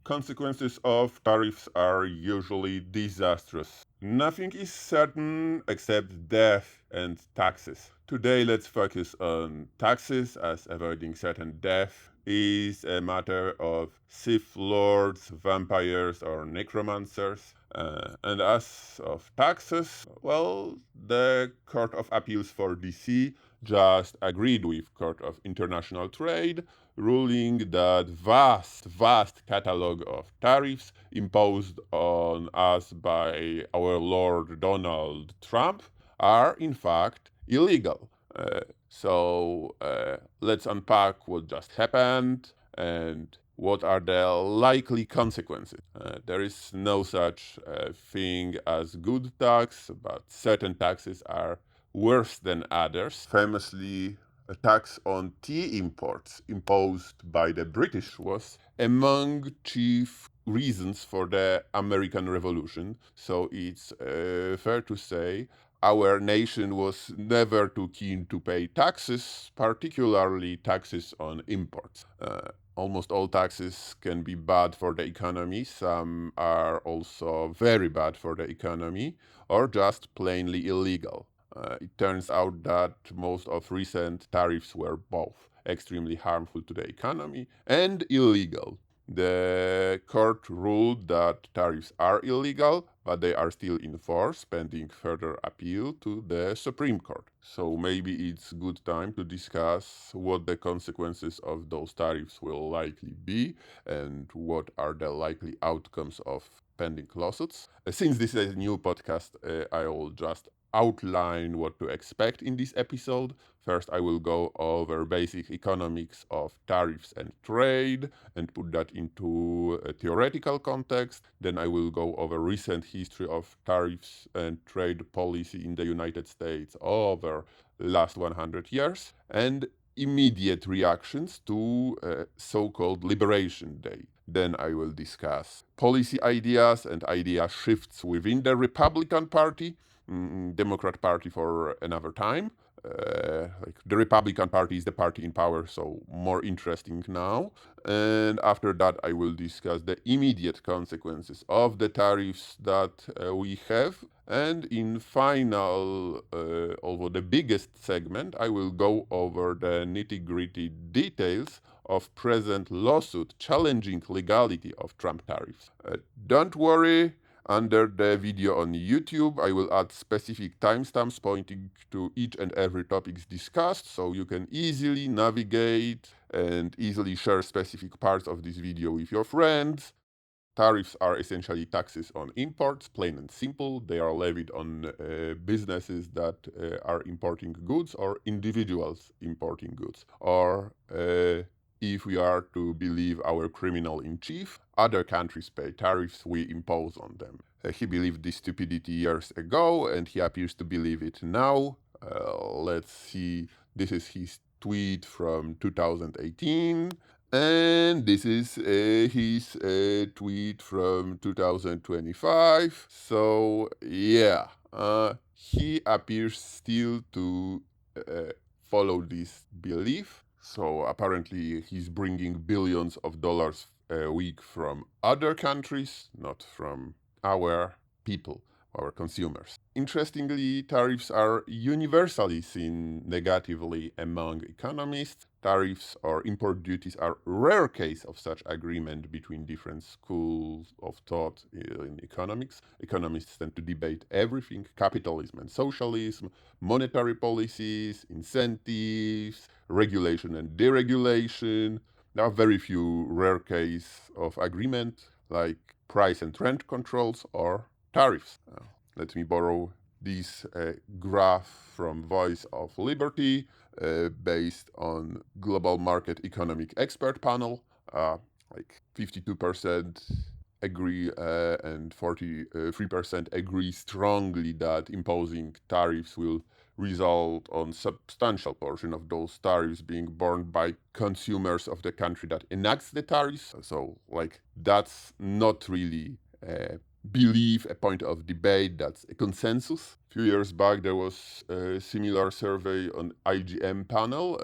Consequences of tariffs are usually disastrous. Nothing is certain except death and taxes. Today, let's focus on taxes, as avoiding certain death is a matter of Sith lords, vampires, or necromancers. And as of taxes, well, the Court of Appeals for DC just agreed with Court of International Trade, ruling that vast catalog of tariffs imposed on us by our Lord Donald Trump are in fact illegal. So let's unpack what just happened and what are the likely consequences. There is no such thing as good tax, but certain taxes are worse than others. Famously, a tax on tea imports imposed by the British was among chief reasons for the American Revolution. So it's fair to say our nation was never too keen to pay taxes, particularly taxes on imports. Almost all taxes can be bad for the economy. Some are also very bad for the economy or just plainly illegal. It turns out that most of recent tariffs were both extremely harmful to the economy and illegal. The court ruled that tariffs are illegal, but they are still in force, pending further appeal to the Supreme Court. So maybe it's good time to discuss what the consequences of those tariffs will likely be and what are the likely outcomes of pending lawsuits. Since this is a new podcast, I will just outline what to expect in this episode. First, I will go over basic economics of tariffs and trade and put that into a theoretical context. Then I will go over recent history of tariffs and trade policy in the United States over the last 100 years and immediate reactions to so-called Liberation Day. Then I will discuss policy ideas and idea shifts within the Republican Party, Democrat Party for another time. Like the Republican Party is the party in power, so more interesting now. And after that, I will discuss the immediate consequences of the tariffs that we have. And in final, although the biggest segment, I will go over the nitty-gritty details of present lawsuit challenging legality of Trump tariffs. Don't worry, under the video on YouTube, I will add specific timestamps pointing to each and every topic discussed, so you can easily navigate and easily share specific parts of this video with your friends. Tariffs are essentially taxes on imports, plain and simple. They are levied on businesses that are importing goods or individuals importing goods. Or if we are to believe our criminal in chief, other countries pay tariffs we impose on them. He believed this stupidity years ago and he appears to believe it now. Let's see, this is his tweet from 2018. And this is his tweet from 2025. So, yeah, he appears still to follow this belief. So, apparently, he's bringing billions of dollars a week from other countries, not from our people, our consumers. Interestingly, tariffs are universally seen negatively among economists. Tariffs or import duties are rare case of such agreement between different schools of thought in economics. Economists tend to debate everything: capitalism and socialism, monetary policies, incentives, regulation and deregulation. There are very few rare cases of agreement like price and rent controls or tariffs. Let me borrow this graph from Voice of Liberty based on Global Market Economic Expert Panel. Like 52% agree and 43% agree strongly that imposing tariffs will result on substantial portion of those tariffs being borne by consumers of the country that enacts the tariffs. So, like, that's not really belief, a point of debate, that's a consensus. A few years back, there was a similar survey on IGM panel.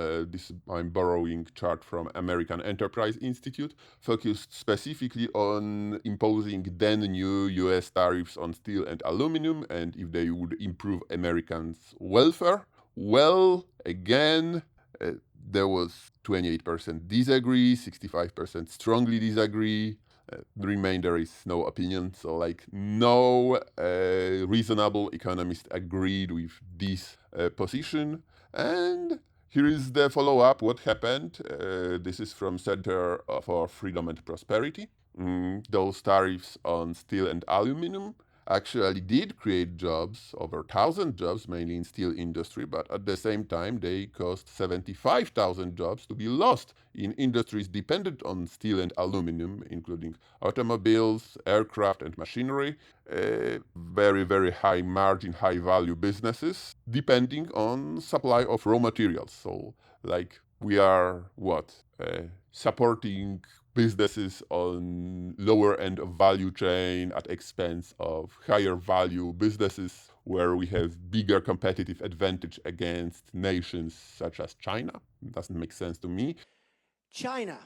I'm borrowing chart from American Enterprise Institute, focused specifically on imposing then new US tariffs on steel and aluminum, and if they would improve Americans' welfare. Well, again, there was 28% disagree, 65% strongly disagree. The remainder is no opinion. So, like, no reasonable economist agreed with this position. And here is the follow-up. What happened? This is from Center for Freedom and Prosperity. Those tariffs on steel and aluminum actually did create jobs, over 1,000 jobs, mainly in steel industry, but at the same time, they caused 75,000 jobs to be lost in industries dependent on steel and aluminum, including automobiles, aircraft, and machinery. Very, very high margin, high value businesses, depending on supply of raw materials. So, like, we are what? Supporting businesses on lower end of value chain at expense of higher value businesses where we have bigger competitive advantage against nations such as China. It doesn't make sense to me. China.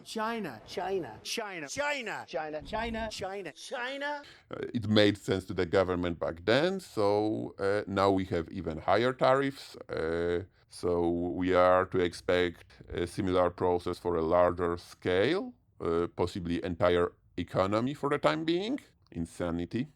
It made sense to the government back then, so now we have even higher tariffs. So we are to expect a similar process for a larger scale, possibly entire economy for the time being. Insanity.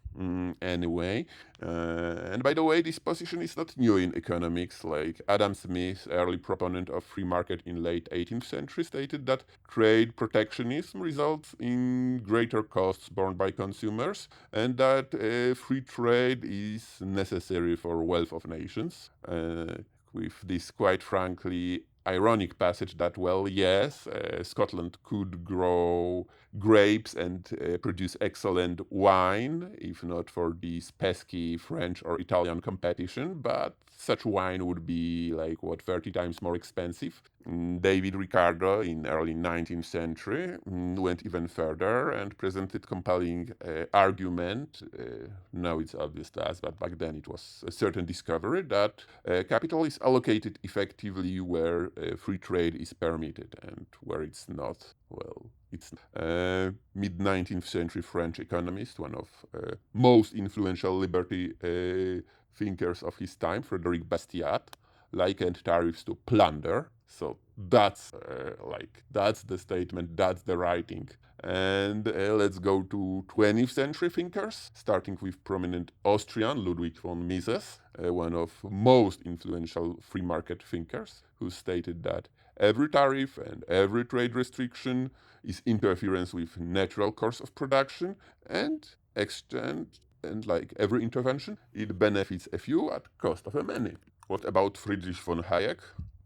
Anyway, and by the way, this position is not new in economics. Like Adam Smith, early proponent of free market in late 18th century, stated that trade protectionism results in greater costs borne by consumers, and that free trade is necessary for wealth of nations. With this, quite frankly, ironic passage that, well, yes, Scotland could grow grapes and produce excellent wine, if not for this pesky French or Italian competition, but such wine would be like, what, 30 times more expensive. David Ricardo in early 19th century went even further and presented compelling argument. Now it's obvious to us, but back then it was a certain discovery that capital is allocated effectively where free trade is permitted, and where it's not, well, it's mid-19th century French economist, one of most influential liberty thinkers of his time, Frédéric Bastiat, likened tariffs to plunder. So that's that's the statement, that's the writing. And let's go to 20th century thinkers, starting with prominent Austrian Ludwig von Mises, one of most influential free market thinkers, who stated that every tariff and every trade restriction is interference with natural course of production and exchange, and like every intervention, it benefits a few at cost of a many. What about Friedrich von Hayek?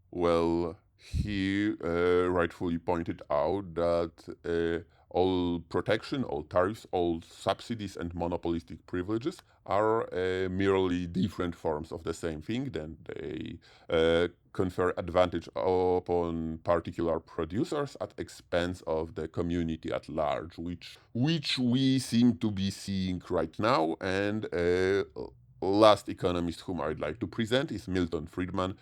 Well, he rightfully pointed out that all protection, all tariffs, all subsidies and monopolistic privileges are merely different forms of the same thing. Then they confer advantage upon particular producers at expense of the community at large, which we seem to be seeing right now. And last economist whom I'd like to present is Milton Friedman,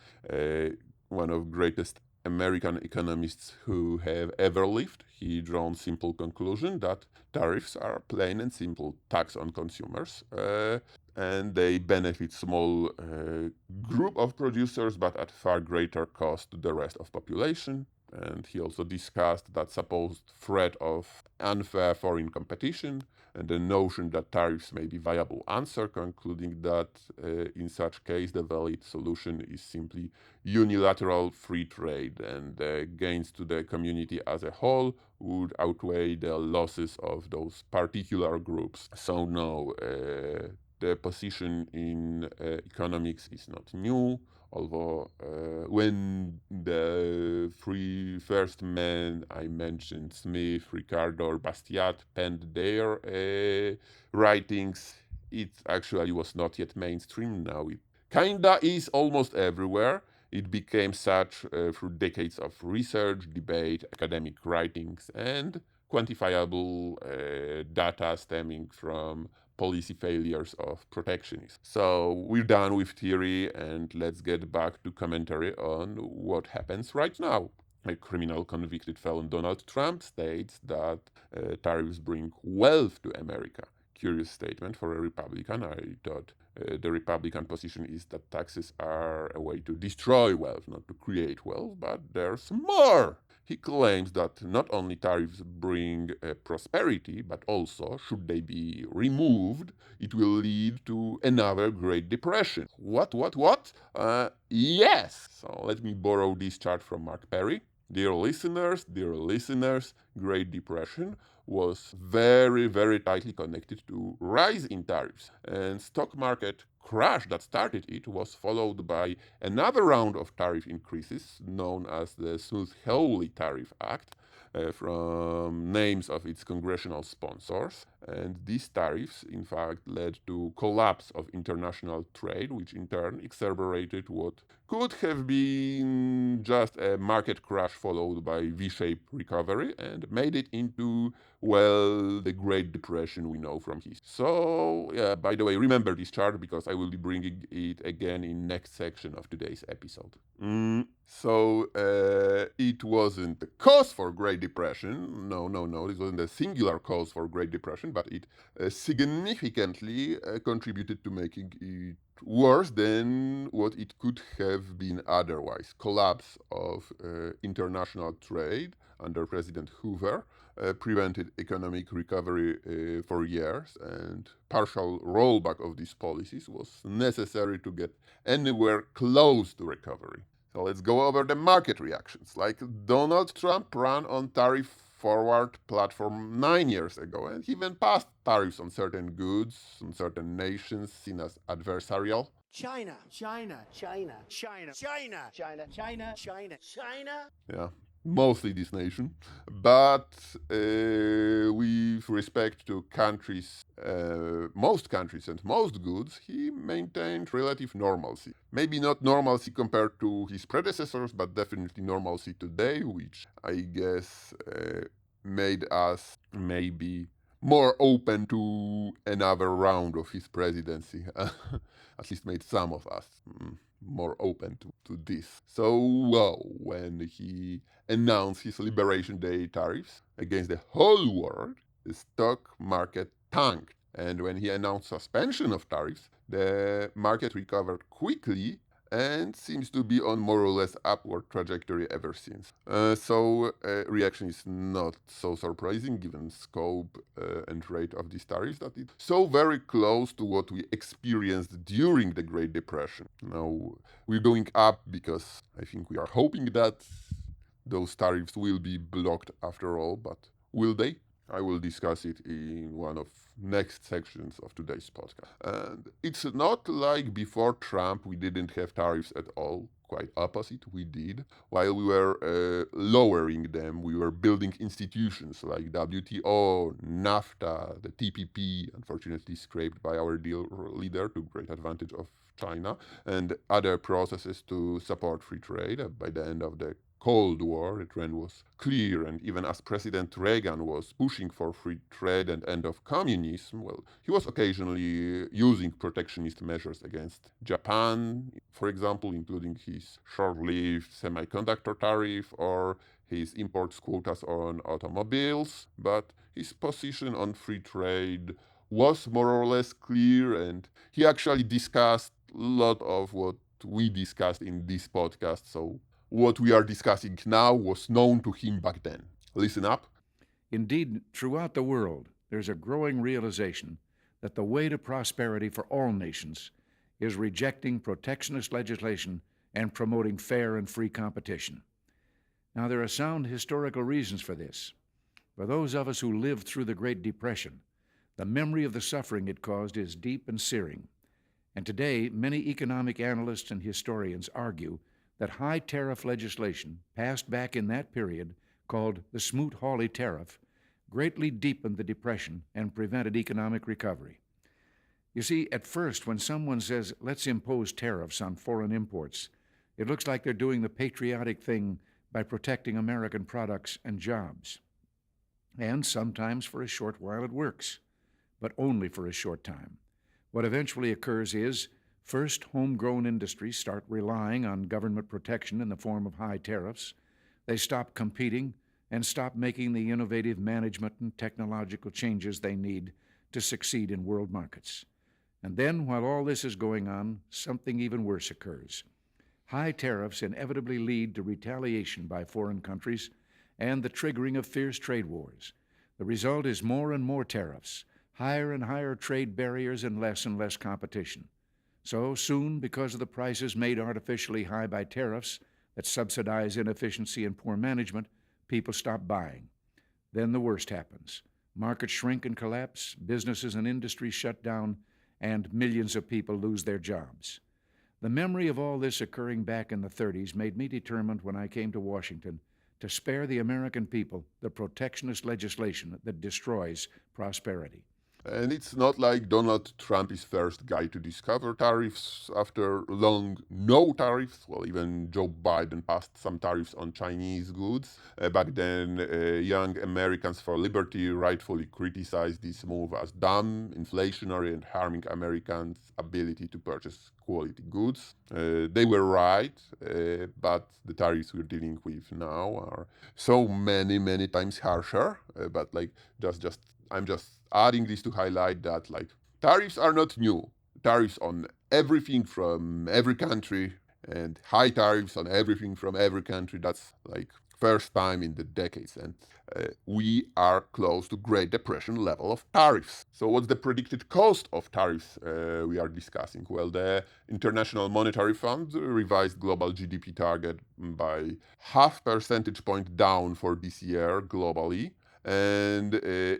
one of greatest American economists who have ever lived. He drawn simple conclusion that tariffs are plain and simple tax on consumers, and they benefit small group of producers, but at far greater cost to the rest of population. And he also discussed that supposed threat of unfair foreign competition and the notion that tariffs may be viable answer, concluding that in such case the valid solution is simply unilateral free trade, and the gains to the community as a whole would outweigh the losses of those particular groups. So no, the position in economics is not new. Although when the three first men I mentioned, Smith, Ricardo, or Bastiat, penned their writings, it actually was not yet mainstream. Now it kinda is almost everywhere. It became such through decades of research, debate, academic writings, and quantifiable data stemming from policy failures of protectionism. So we're done with theory, and let's get back to commentary on what happens right now. A criminal convicted felon Donald Trump states that tariffs bring wealth to America. Curious statement for a Republican. I thought the Republican position is that taxes are a way to destroy wealth, not to create wealth, but there's more. He claims that not only tariffs bring prosperity, but also, should they be removed, it will lead to another Great Depression. What? Yes! So let me borrow this chart from Mark Perry. Dear listeners, Great Depression was very, very tightly connected to rise in tariffs. And stock market crash that started it was followed by another round of tariff increases known as the Smooth-Hawley Tariff Act, from names of its congressional sponsors. And these tariffs, in fact, led to collapse of international trade, which in turn exacerbated what could have been just a market crash followed by V-shaped recovery and made it into, well, the Great Depression we know from history. So, yeah, by the way, remember this chart because I will be bringing it again in next section of today's episode. So it wasn't the cause for Great Depression. No. It wasn't a singular cause for Great Depression, but it significantly contributed to making it worse than what it could have been otherwise. Collapse of international trade under President Hoover prevented economic recovery for years, and partial rollback of these policies was necessary to get anywhere close to recovery. So let's go over the market reactions. Like Donald Trump ran on tariff forward platform 9 years ago, and he even passed tariffs on certain goods, on certain nations seen as adversarial. China. Yeah, mostly this nation. But with respect to countries, most countries and most goods, he maintained relative normalcy. Maybe not normalcy compared to his predecessors, but definitely normalcy today, which I guess made us maybe more open to another round of his presidency. At least made some of us more open to this. So, well, when he announced his Liberation Day tariffs against the whole world, the stock market tanked. And when he announced suspension of tariffs, the market recovered quickly and seems to be on more or less upward trajectory ever since. So reaction is not so surprising given scope and rate of these tariffs, that it's so very close to what we experienced during the Great Depression. Now, we're going up because I think we are hoping that those tariffs will be blocked after all, but will they? I will discuss it in one of next sections of today's podcast. And it's not like before Trump we didn't have tariffs at all. Quite opposite, we did. While we were lowering them, we were building institutions like WTO, NAFTA, the TPP, unfortunately scraped by our deal leader to great advantage of China, and other processes to support free trade. By the end of the Cold War, the trend was clear, and even as President Reagan was pushing for free trade and end of communism, well, he was occasionally using protectionist measures against Japan, for example, including his short-lived semiconductor tariff or his imports quotas on automobiles, but his position on free trade was more or less clear, and he actually discussed a lot of what we discussed in this podcast, so what we are discussing now was known to him back then. Listen up. Indeed, throughout the world, there's a growing realization that the way to prosperity for all nations is rejecting protectionist legislation and promoting fair and free competition. Now, there are sound historical reasons for this. For those of us who lived through the Great Depression, the memory of the suffering it caused is deep and searing. And today, many economic analysts and historians argue that high tariff legislation passed back in that period, called the Smoot-Hawley Tariff, greatly deepened the Depression and prevented economic recovery. You see, at first, when someone says, let's impose tariffs on foreign imports, it looks like they're doing the patriotic thing by protecting American products and jobs. And sometimes for a short while it works. but only for a short time. What eventually occurs is, first, homegrown industries start relying on government protection in the form of high tariffs. They stop competing and stop making the innovative management and technological changes they need to succeed in world markets. And then, while all this is going on, something even worse occurs. High tariffs inevitably lead to retaliation by foreign countries and the triggering of fierce trade wars. The result is more and more tariffs, higher and higher trade barriers, and less competition. So soon, because of the prices made artificially high by tariffs that subsidize inefficiency and poor management, people stop buying. Then the worst happens. Markets shrink and collapse, businesses and industries shut down, and millions of people lose their jobs. The memory of all this occurring back in the 30s made me determined when I came to Washington to spare the American people the protectionist legislation that destroys prosperity. And it's not like Donald Trump is first guy to discover tariffs after long no tariffs. Well, even Joe Biden passed some tariffs on Chinese goods. Back then, young Americans for Liberty rightfully criticized this move as dumb, inflationary, and harming Americans' ability to purchase quality goods. They were right, but the tariffs we're dealing with now are so many times harsher. But like, I'm just adding this to highlight that like tariffs are not new. Tariffs on everything from every country and high tariffs on everything from every country. That's like first time in the decades, and we are close to Great Depression level of tariffs. So what's the predicted cost of tariffs we are discussing? Well, the International Monetary Fund revised global GDP target by 0.5 percentage point down for this year globally, and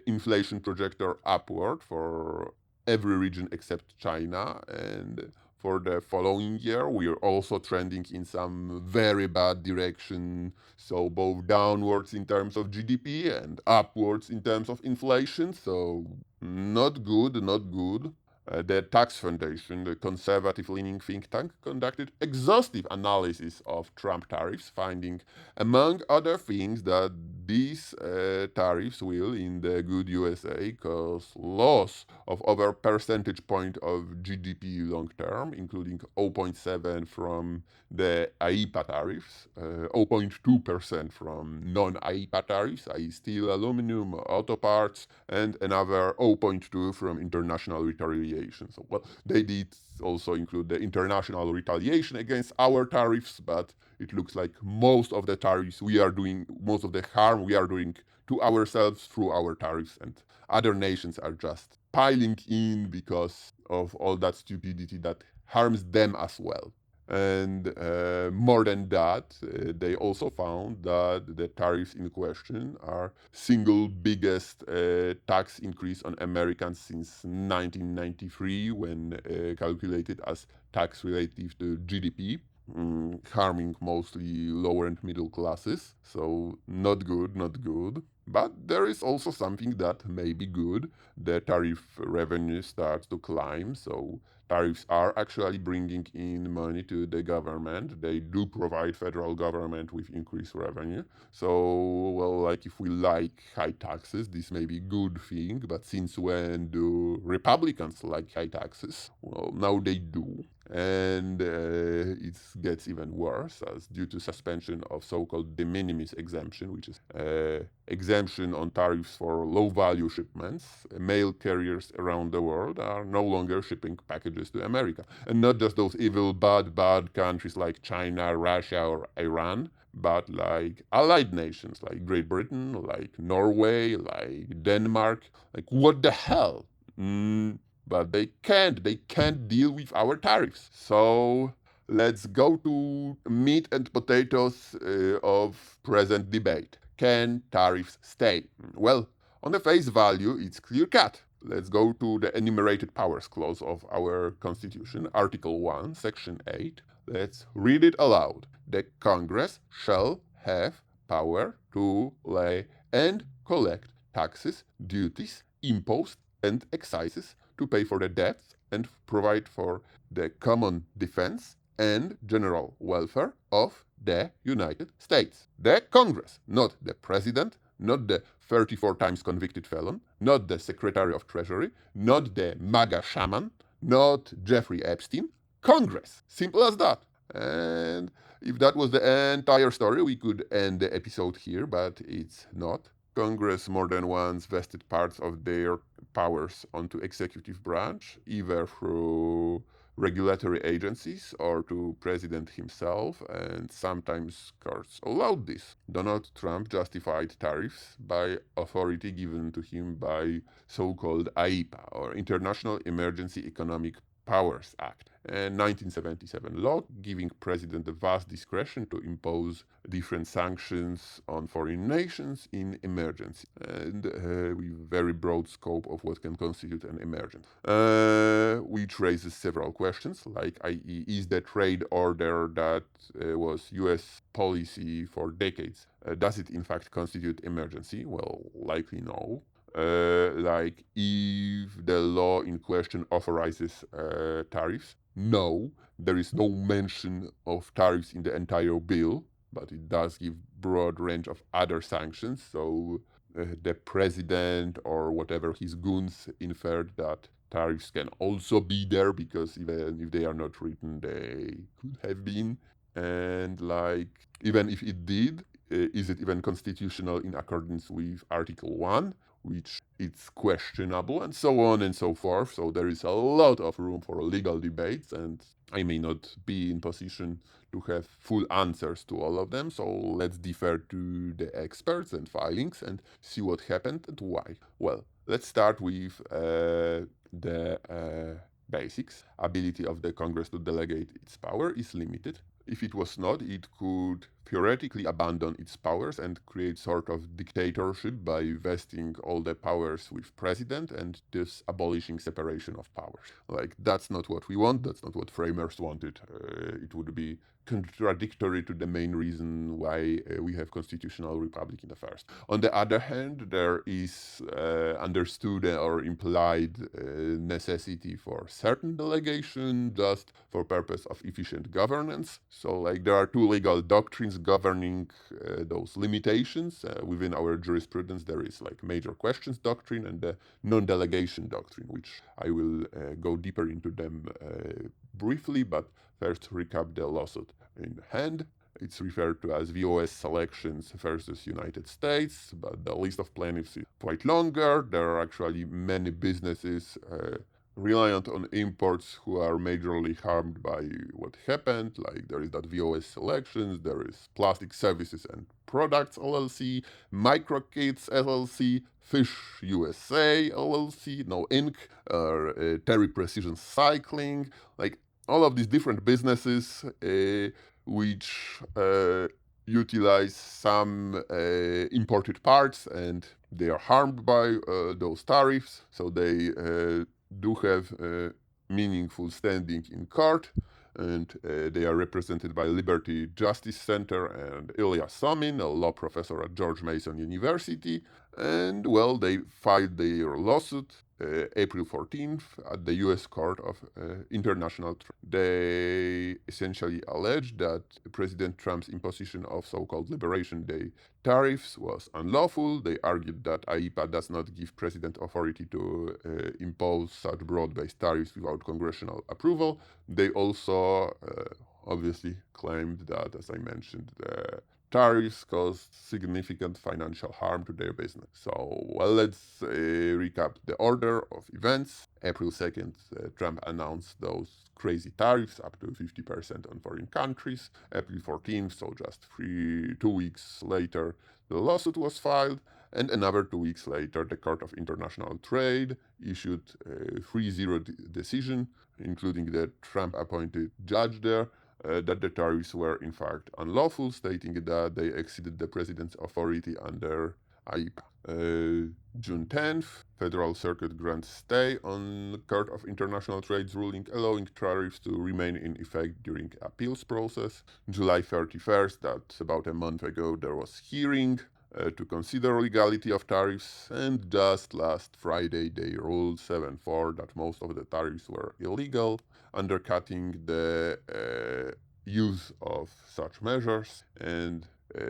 inflation projector upward for every region except China. And for the following year, we are also trending in some very bad direction. So both downwards in terms of GDP and upwards in terms of inflation. So not good, not good. The Tax Foundation, the conservative-leaning think tank, conducted exhaustive analysis of Trump tariffs, finding, among other things, that these tariffs will, in the good USA, cause loss of over percentage point of GDP long term, including 0.7 from the AIPA tariffs, 0.2% from non-AIPA tariffs, i.e. steel, aluminum, auto parts, and another 0.2 from international retaliation. So, well, they did also include the international retaliation against our tariffs, but it looks like most of the tariffs we are doing, most of the harm we are doing to ourselves through our tariffs, and other nations are just piling in because of all that stupidity that harms them as well. And more than that, they also found that the tariffs in question are single biggest tax increase on Americans since 1993, when calculated as tax relative to GDP, harming mostly lower and middle classes. So not good, not good. But there is also something that may be good. The tariff revenue starts to climb, so tariffs are actually bringing in money to the government. They do provide federal government with increased revenue. So, well, like if we like high taxes, this may be a good thing. But since when do Republicans like high taxes? Well, now they do. And it gets even worse, as due to suspension of so-called de minimis exemption, which is exemption on tariffs for low-value shipments, mail carriers around the world are no longer shipping packages to America. And not just those evil, bad countries like China, Russia, or Iran, but like allied nations like Great Britain, like Norway, like Denmark. Like, what the hell? But they can't deal with our tariffs. So let's go to meat and potatoes of present debate. Can tariffs stay? Well, on the face value, it's clear cut. Let's go to the enumerated powers clause of our Constitution, Article 1, Section 8. Let's read it aloud. The Congress shall have power to lay and collect taxes, duties, imposts, and excises, to pay for the debts and provide for the common defense and general welfare of the United States. The Congress, not the President, not the 34 times convicted felon, not the Secretary of Treasury, not the MAGA shaman, not Jeffrey Epstein, Congress. Simple as that. And if that was the entire story, we could end the episode here, but it's not. Congress more than once vested parts of their powers onto executive branch, either through regulatory agencies or to president himself, and sometimes courts allowed this. Donald Trump justified tariffs by authority given to him by so-called IEPA, or International Emergency Economic Powers Act, a 1977 law giving president a vast discretion to impose different sanctions on foreign nations in emergency, and with very broad scope of what can constitute an emergency, which raises several questions, like i.e. is the trade order that was US policy for decades, does it in fact constitute emergency? Well, likely no. Like if the law in question authorizes tariffs. No, there is no mention of tariffs in the entire bill, but it does give broad range of other sanctions. So the president or whatever his goons inferred that tariffs can also be there, because even if they are not written, they could have been. And like, even if it did, is it even constitutional in accordance with Article 1? Which it's questionable, and so on and so forth. So there is a lot of room for legal debates, and I may not be in position to have full answers to all of them. So let's defer to the experts and filings and see what happened and why. Well, let's start with the basics. Ability of the Congress to delegate its power is limited. If it was not, it could theoretically abandon its powers and create sort of dictatorship by vesting all the powers with president and thus abolishing separation of powers. Like, that's not what we want, that's not what framers wanted. It would be contradictory to the main reason why we have constitutional republic in the first. On the other hand, there is understood or implied necessity for certain delegation just for purpose of efficient governance. So like there are two legal doctrines governing those limitations. Within our jurisprudence there is like major questions doctrine and the non-delegation doctrine, which I will go deeper into them briefly, but first recap the lawsuit in hand. It's referred to as VOS Selections versus United States, but the list of plaintiffs is quite longer. There are actually many businesses reliant on imports who are majorly harmed by what happened. Like there is that VOS Selections, there is Plastic Services and Products LLC, Microkits LLC, Fish USA LLC, No Inc., Terry Precision Cycling, like all of these different businesses which utilize some imported parts, and they are harmed by those tariffs, so they do have meaningful standing in court, and they are represented by Liberty Justice Center and Ilya Somin, a law professor at George Mason University. And well, they filed their lawsuit April 14th at the US Court of International Trade. They essentially alleged that President Trump's imposition of so-called Liberation Day tariffs was unlawful. They argued that IEPA does not give President authority to impose such broad-based tariffs without congressional approval. They also obviously claimed that, as I mentioned, the tariffs caused significant financial harm to their business. So, well, let's recap the order of events. April 2nd, Trump announced those crazy tariffs up to 50% on foreign countries. April 14th, so just 2 weeks later, the lawsuit was filed. And another 2 weeks later, the Court of International Trade issued a 3-0 decision, including the Trump-appointed judge there, that the tariffs were in fact unlawful, stating that they exceeded the president's authority under IEPA. June 10th, Federal Circuit grants stay on Court of International Trade's ruling, allowing tariffs to remain in effect during appeals process. July 31st, that's about a month ago, there was hearing to consider legality of tariffs, and just last Friday they ruled 7-4 that most of the tariffs were illegal, undercutting the use of such measures, and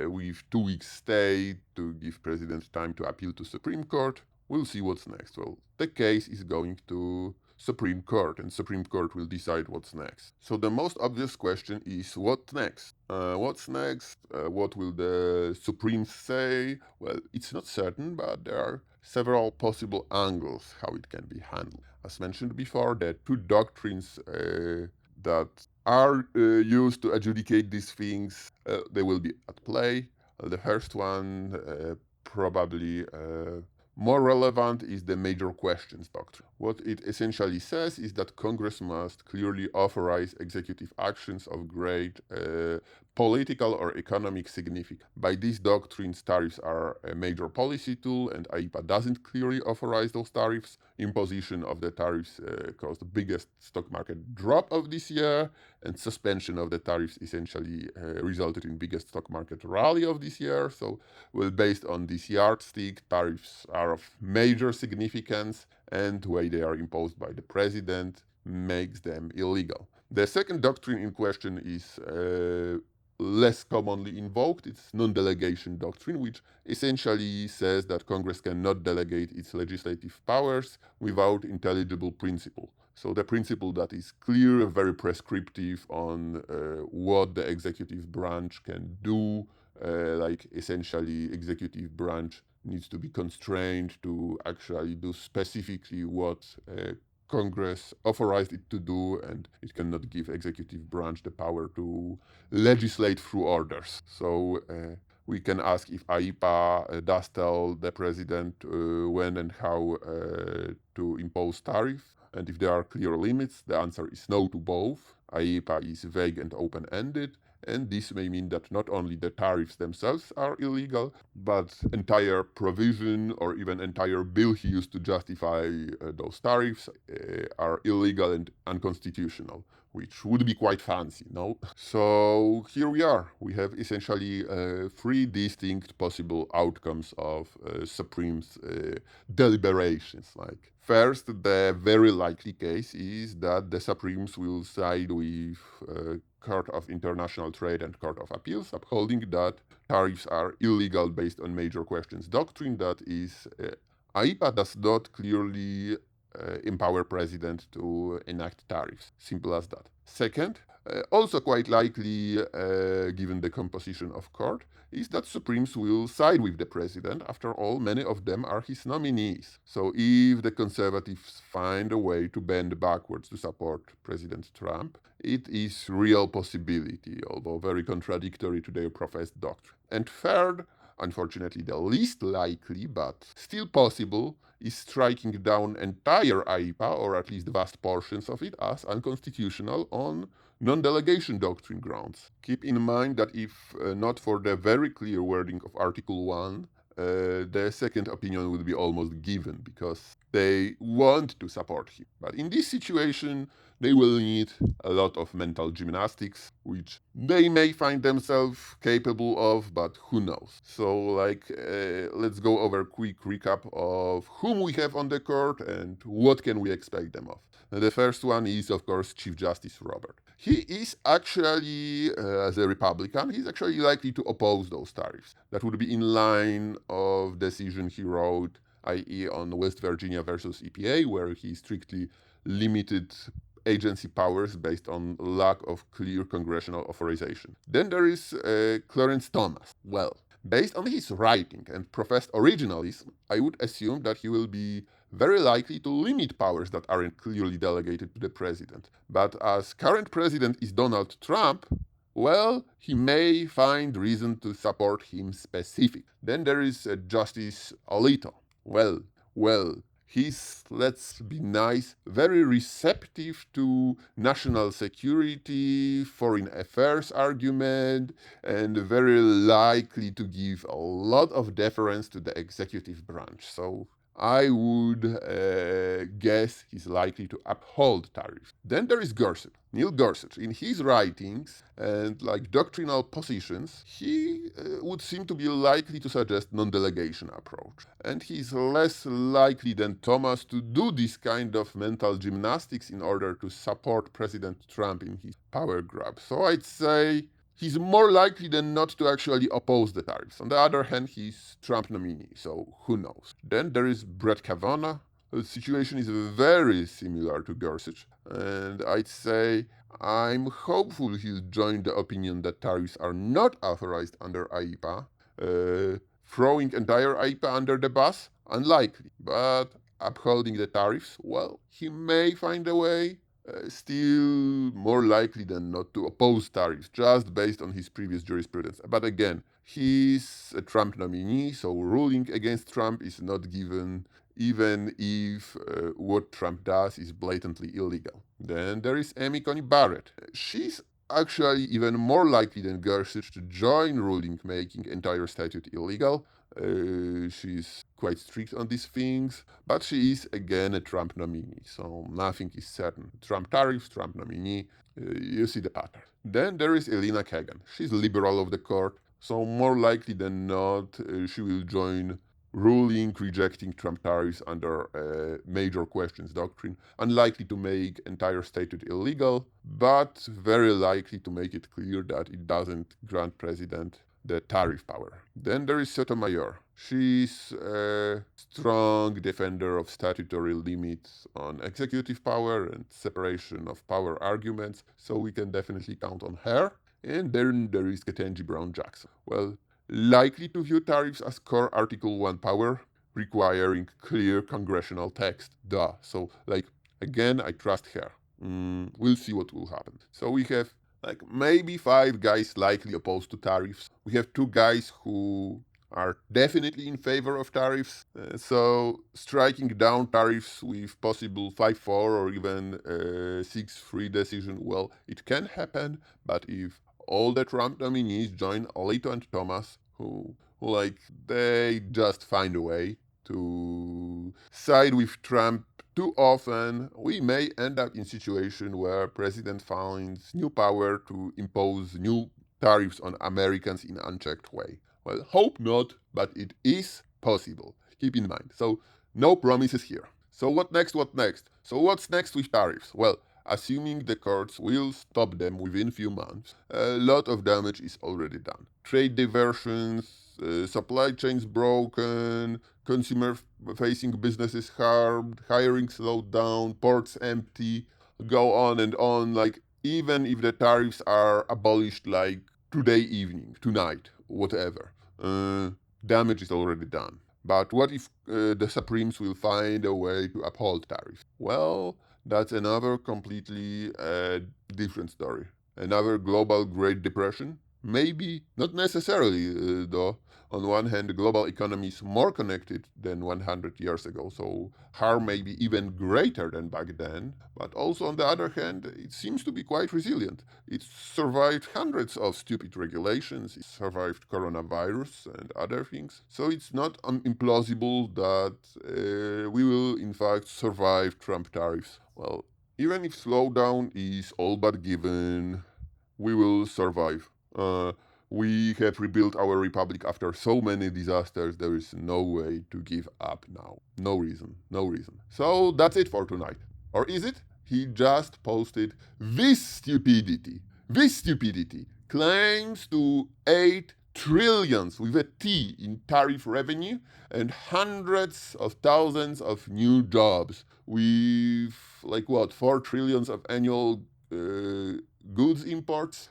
with 2 weeks stay to give President time to appeal to Supreme Court. We'll see what's next. Well, the case is going to Supreme Court, and Supreme Court will decide what's next. So the most obvious question is, what next? What's next? What will the Supreme say? Well, it's not certain, but there are several possible angles how it can be handled. As mentioned before, there are two doctrines that are used to adjudicate these things. They will be at play. The first one, probably more relevant, is the major questions doctrine. What it essentially says is that Congress must clearly authorize executive actions of great political or economic significance. By these doctrines, tariffs are a major policy tool, and IEEPA doesn't clearly authorize those tariffs. Imposition of the tariffs caused the biggest stock market drop of this year, and suspension of the tariffs essentially resulted in biggest stock market rally of this year. So, well, based on this yardstick, tariffs are of major significance, and the way they are imposed by the president makes them illegal. The second doctrine in question is less commonly invoked. It's non-delegation doctrine, which essentially says that Congress cannot delegate its legislative powers without intelligible principle. So the principle that is clear, very prescriptive on what the executive branch can do, like essentially executive branch needs to be constrained to actually do specifically what Congress authorized it to do, and it cannot give executive branch the power to legislate through orders. So we can ask if IEEPA does tell the president when and how to impose tariff, and if there are clear limits. The answer is no to both. IEEPA is vague and open-ended, and this may mean that not only the tariffs themselves are illegal, but entire provision or even entire bill he used to justify those tariffs are illegal and unconstitutional, which would be quite fancy, no? So here we are. We have essentially three distinct possible outcomes of Supreme's deliberations. Like, first, the very likely case is that the Supremes will side with Court of International Trade and Court of Appeals, upholding that tariffs are illegal based on major questions doctrine. That is, IEEPA does not clearly empower president to enact tariffs. Simple as that. Second, also quite likely, given the composition of court, is that Supremes will side with the president. After all, many of them are his nominees. So if the conservatives find a way to bend backwards to support President Trump, it is real possibility, although very contradictory to their professed doctrine. And third, unfortunately the least likely, but still possible, is striking down entire IEEPA, or at least vast portions of it, as unconstitutional on non-delegation doctrine grounds. Keep in mind that if not for the very clear wording of Article 1, the second opinion would be almost given, because they want to support him. But in this situation, they will need a lot of mental gymnastics, which they may find themselves capable of, but who knows. So, let's go over a quick recap of whom we have on the court and what can we expect them of. The first one is, of course, Chief Justice Robert. He is actually, as a Republican, he's actually likely to oppose those tariffs. That would be in line of decision he wrote, i.e. on West Virginia versus EPA, where he strictly limited agency powers based on lack of clear congressional authorization. Then there is Clarence Thomas. Well, based on his writing and professed originalism, I would assume that he will be very likely to limit powers that aren't clearly delegated to the president. But as current president is Donald Trump, well, he may find reason to support him specific. Then there is Justice Alito. Well, he's, let's be nice, very receptive to national security, foreign affairs argument, and very likely to give a lot of deference to the executive branch. So I would guess he's likely to uphold tariffs. Then there is Gorsuch. Neil Gorsuch, in his writings and doctrinal positions, he would seem to be likely to suggest non-delegation approach. And he's less likely than Thomas to do this kind of mental gymnastics in order to support President Trump in his power grab. So I'd say he's more likely than not to actually oppose the tariffs. On the other hand, he's Trump nominee, so who knows. Then there is Brett Kavanaugh. The situation is very similar to Gorsuch, and I'd say I'm hopeful he'll join the opinion that tariffs are not authorized under IEPA. Throwing entire IEPA under the bus? Unlikely, but upholding the tariffs? Well, he may find a way. Still more likely than not to oppose tariffs, just based on his previous jurisprudence. But again, he's a Trump nominee, so ruling against Trump is not given, even if what Trump does is blatantly illegal. Then there is Coney Barrett. She's actually even more likely than Gorsuch to join ruling making entire statute illegal. She's quite strict on these things, but she is again a Trump nominee, so nothing is certain. Trump tariffs, Trump nominee, you see the pattern. Then there is Elena Kagan. She's liberal of the court, so more likely than not, she will join ruling rejecting Trump tariffs under major questions doctrine. Unlikely to make entire statute illegal, but very likely to make it clear that it doesn't grant president the tariff power. Then there is Sotomayor. She's a strong defender of statutory limits on executive power and separation of power arguments, so we can definitely count on her. And then there is Ketanji Brown Jackson. Well, likely to view tariffs as core Article 1 power, requiring clear congressional text. Duh. So, again, I trust her. We'll see what will happen. So we have maybe 5 guys likely opposed to tariffs. We have 2 guys who are definitely in favor of tariffs. So striking down tariffs with possible 5-4 or even 6-3 decision, well, it can happen, but if all the Trump nominees join Alito and Thomas, who they just find a way to side with Trump too often, we may end up in a situation where president finds new power to impose new tariffs on Americans in unchecked way. Well, hope not, but it is possible. Keep in mind. So, no promises here. So what next? So what's next with tariffs? Well, assuming the courts will stop them within few months, a lot of damage is already done. Trade diversions, supply chains broken, consumer-facing businesses harmed, hiring slowed down, ports empty, go on and on. Even if the tariffs are abolished today evening, tonight, whatever, damage is already done. But what if the Supremes will find a way to uphold tariffs? Well, that's another completely different story. Another global Great Depression? Maybe, not necessarily, though. On one hand, the global economy is more connected than 100 years ago, so harm may be even greater than back then. But also, on the other hand, it seems to be quite resilient. It survived hundreds of stupid regulations, it survived coronavirus and other things. So it's not implausible that we will, in fact, survive Trump tariffs. Well, even if slowdown is all but given, we will survive. We have rebuilt our republic after so many disasters, there is no way to give up now. No reason. So that's it for tonight. Or is it? He just posted this stupidity. Claims to 8 trillions with a T in tariff revenue and hundreds of thousands of new jobs with 4 trillions of annual goods imports.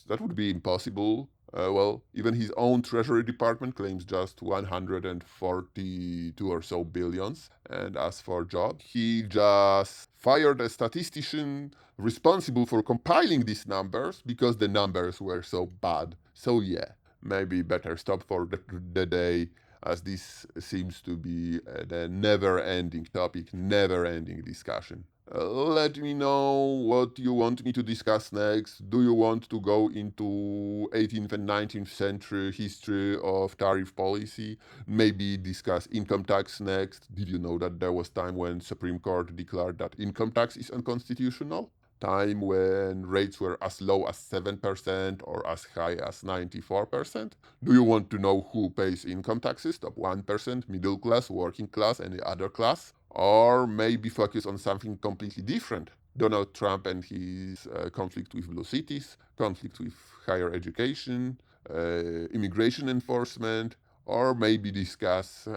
That would be impossible. Well, even his own Treasury Department claims just 142 or so billions. And as for jobs, he just fired a statistician responsible for compiling these numbers because the numbers were so bad. So yeah, maybe better stop for the day, as this seems to be the never-ending topic, never-ending discussion. Let me know what you want me to discuss next. Do you want to go into 18th and 19th century history of tariff policy? Maybe discuss income tax next. Did you know that there was time when Supreme Court declared that income tax is unconstitutional? Time when rates were as low as 7% or as high as 94%? Do you want to know who pays income taxes? Top 1%, middle class, working class, any other class? Or maybe focus on something completely different. Donald Trump and his conflict with blue cities, conflict with higher education, immigration enforcement, or maybe discuss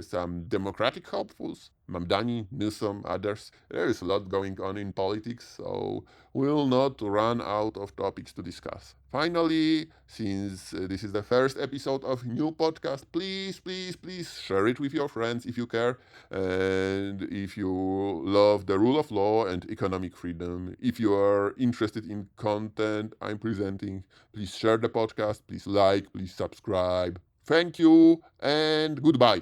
some Democratic hopefuls, Mamdani, Newsom, others. There is a lot going on in politics, so we'll not run out of topics to discuss. Finally, since this is the first episode of new podcast, please share it with your friends if you care, and if you love the rule of law and economic freedom. If you are interested in content I'm presenting, please share the podcast, please like, please subscribe. Thank you and goodbye.